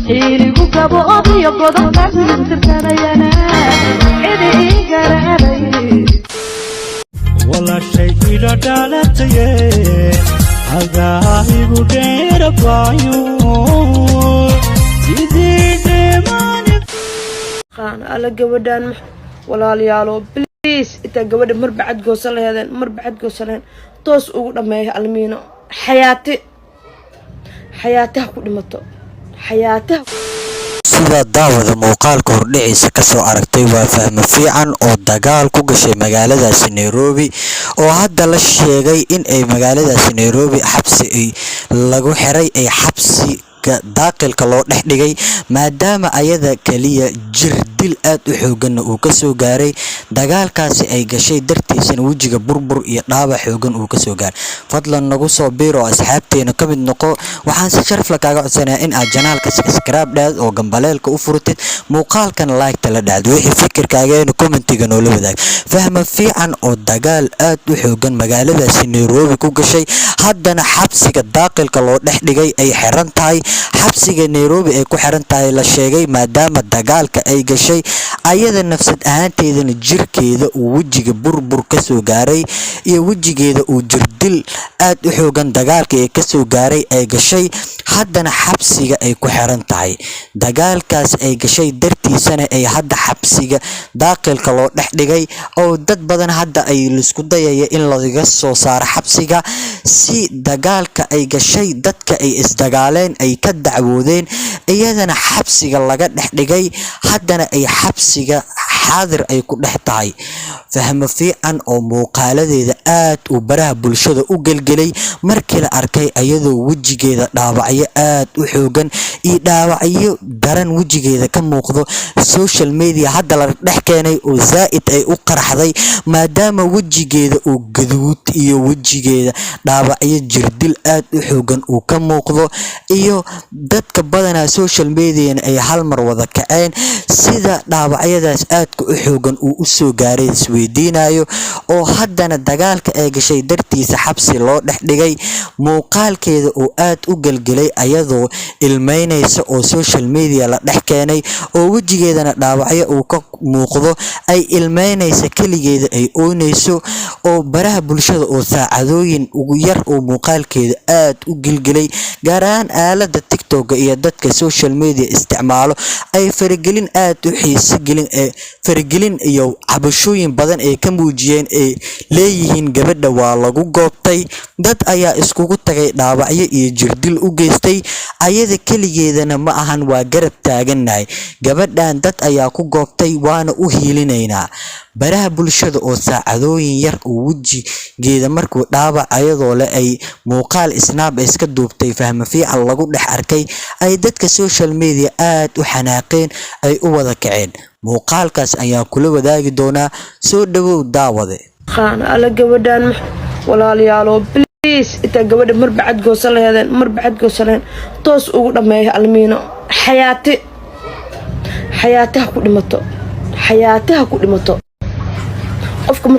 حيلي كابو أبي يقضى كاسم سرتنا إذا قراري والله شيء إذا دالتي هذا يقدر بايو سيدي ماني خان على جودان ولا ليالو بليس إنت جود مربعد جوسل هذا مربعد جوسلين توس وقول ما هي المينو حياته كل متو حياته sida daawada muuqaalka hordhiciisa ka soo aragtay waa fahmo fiican oo dagaal ku gashay magaaladaasi Nairobi oo hadda la sheegay in ay magaaladaasi Nairobi xabsi lagu xiray ay xabsi daaqilka loo dhex dhigay maadaama ayada kaliya jir dil aad u xoogan uu ka soo gaaray dagaalkaasi ay gashay dartiisana wajiga burbur iyo dhaawac xoogan uu ka soo gaaray fadlan nagu soo biiro asxaabteena ka mid noqo waxaan si sharaf leh kaaga codsanayaa in aad channelka subscribe dhaad oo gambaleelka u furtid muuqaalkan like la dhacdo wixii fikirkaaga ee commentiga noo la wadaag fahmo fiican oo dagaal aad u xoogan magaaladaasi Nairobi ku gashay haddana xabsiga daaqilka loo dhex dhigay ay xiran tahay xabsiga Nairobi ay ku xiran tahay la sheegay maadaama dagaalka ay gashay ayada nafsad ahaanteedana jirkeeda uu wajiga burbur ka soo gaaray iyo wajigeeda uu jirdil aad u xoogan dagaalka ay ka soo gaaray ay gashay haddana xabsiga ay ku xiran tahay dagaalkaas ay gashay dartiisana ay hadda xabsiga daaqilka loo dhex dhigay oo dad badan hadda ay isku dayaya in laga soo saaro xabsiga si dagaalka ay gashay dadka ay isdagaaleen ay ka dacwoodeen iyadana xabsiga laga dhex dhigay haddana ay xabsiga xaadir ay ku dhex tahay fahmo fiican oo muuqaaladeeda aad u baraha bulshada u galgalay markii la arkay ayadoo wajigeeda dhaawacyo aad u xoogan iyo dhaawacyo daran wajigeeda ka muuqdo social media hadda la dhex keenay oo zaa'id ay u qarxday maadaama wajigeeda uu gaduud iyo wajigeeda dhaawacyo jirdil aad u xoogan uu ka muuqdo iyo dadka badanaa social media ay hal mar wada kaceen sida dhaawacyadaas aadka u xoogan uu u soo gaaray isweydiinayo oo haddana dagaalka ay gashay dartiisa xabsi loo dhex dhigay muuqaalkeeda oo aad u galgalay ayadoo ilmeynaysa oo social media la dhex keenay oo wajigeedana dhaawacyo uu ka muuqdo ay ilmeynaysa kaligeeda ay oonayso oo baraha bulshada oo saacadooyin ugu yar oo muuqaalkeeda aad u galgalay gaar ahaan aalada TikTok iyo dadka social media isticmaalo ay faragelin aad u xiiso gelin faragelin iyo cabashooyin badan ay ka muujiyeen ay leeyihiin gabadha waa lagu goobtay dad ayaa iskugu tagay dhaawacyo iyo jirdil u geystay ayada kaligeedana ma ahan waa garab taaganahay gabadhan dad ayaa ku goobtay waana u hiilinaynaa baraha bulshada oo saacadooyin yar oo wajigeeda markuu dhaawac ayadoo le ay muuqaal snap iska duubtay fahmo fiican lagu dhex arkay ay dadka social media aad u xanaaqeen ay u wada kaceen muuqaalkaas ayaa kula wadaagi doonaa soo dhawow daawade خان على جودان ولا ليالو بليس إنت جود مربعد جوسل هذا مربعد جوسلين توس وقول ما هي المينو حياته كل متو قفكم